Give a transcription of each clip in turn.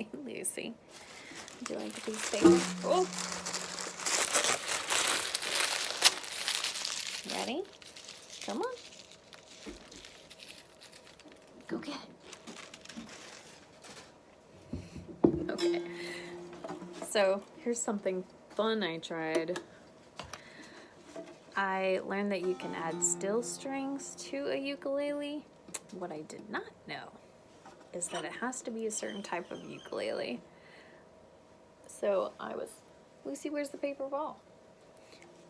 Hey, Lucy. Would you like a piece of paper? Oh! Ready? Come on. Go get it. Okay. So, here's something fun I tried. I learned that you can add steel strings to a ukulele. What I did not know is that it has to be a certain type of ukulele. So Lucy, where's the paper ball?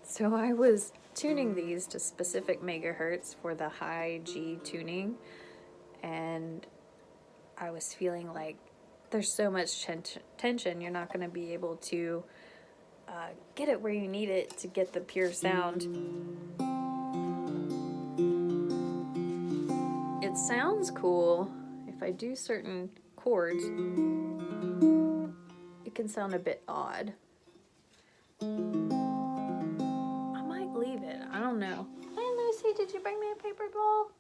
So I was tuning these to specific megahertz for the high G tuning, and I was feeling like there's so much tension, you're not going to be able to get it where you need it to get the pure sound. It sounds cool if I do certain chords. It can sound a bit odd. I might leave it. I don't know. Hey, Lucy, did you bring me a paper ball?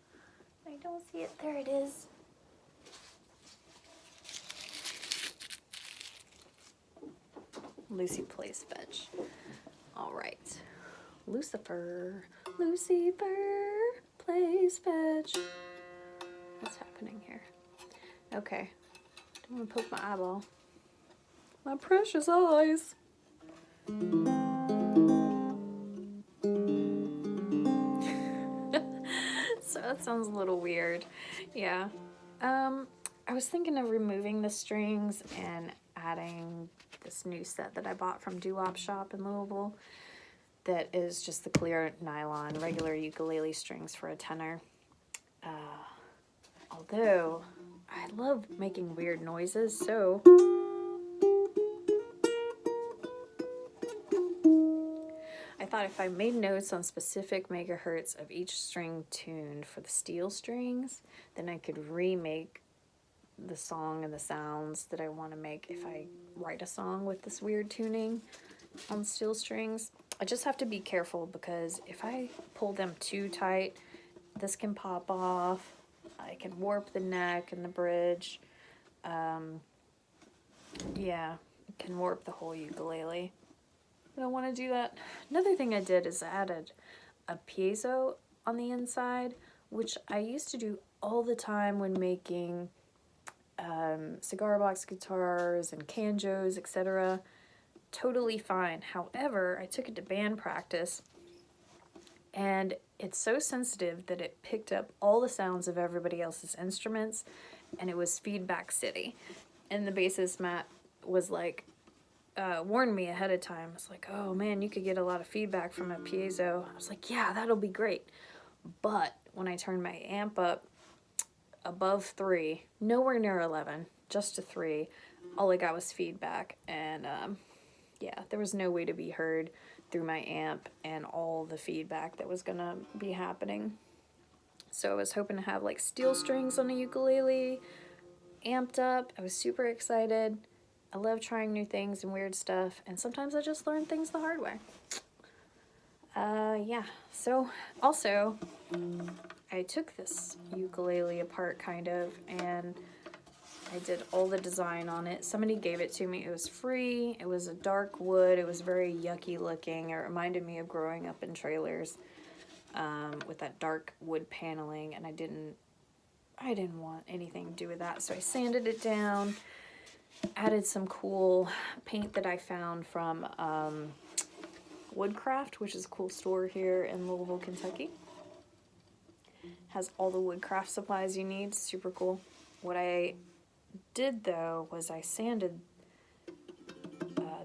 I don't see it. There it is. Lucy plays fetch. All right. Lucifer plays fetch. What's happening here? Okay. Don't want to poke my eyeball. My precious eyes. So that sounds a little weird. Yeah. I was thinking of removing the strings and adding this new set that I bought from Doo-Wop Shop in Louisville that is just the clear nylon regular ukulele strings for a tenor. Although I love making weird noises, so I thought if I made notes on specific megahertz of each string tuned for the steel strings, then I could remake the song and the sounds that I want to make if I write a song with this weird tuning on steel strings. I just have to be careful because if I pull them too tight, this can pop off. I can warp the neck and the bridge. Yeah, it can warp the whole ukulele. I don't want to do that. Another thing I did is I added a piezo on the inside, which I used to do all the time when making cigar box guitars and canjos, etc. Totally fine. However, I took it to band practice, and it's so sensitive that it picked up all the sounds of everybody else's instruments, and it was feedback city. And the bassist Matt was like, warned me ahead of time. It's like, oh man, you could get a lot of feedback from a piezo. I was like, yeah, that'll be great. But when I turned my amp up above 3, nowhere near 11, just to 3, all I got was feedback. And yeah, there was no way to be heard through my amp and all the feedback that was gonna be happening. So I was hoping to have like steel strings on a ukulele, amped up. I was super excited. I love trying new things and weird stuff, and sometimes I just learn things the hard way. Yeah, so also, I took this ukulele apart kind of, and I did all the design on it. Somebody gave it to me. It was free. It was a dark wood. It was very yucky looking. It reminded me of growing up in trailers with that dark wood paneling, and I didn't want anything to do with that, so I sanded it down. Added some cool paint that I found from Woodcraft, which is a cool store here in Louisville, Kentucky. Has all the woodcraft supplies you need. Super cool. What I did though was I sanded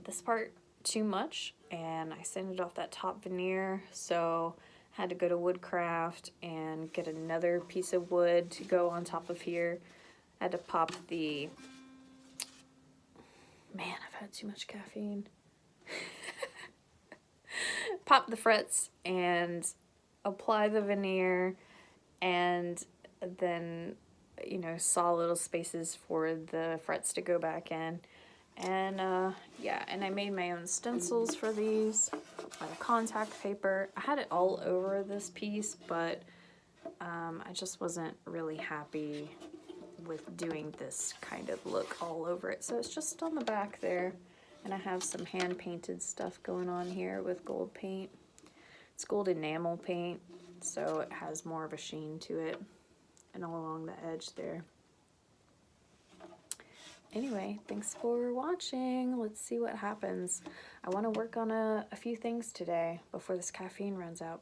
this part too much, and I sanded off that top veneer, so I had to go to Woodcraft and get another piece of wood to go on top of here. I had to pop the... Man, I've had too much caffeine. Pop the frets and apply the veneer, and then, you know, saw little spaces for the frets to go back in. And yeah, and I made my own stencils for these out of contact paper. I had it all over this piece, but I just wasn't really happy with doing this kind of look all over it. So it's just on the back there, and I have some hand painted stuff going on here with gold paint. It's gold enamel paint, so it has more of a sheen to it, and all along the edge there. Anyway, thanks for watching. Let's see what happens. I want to work on a few things today before this caffeine runs out.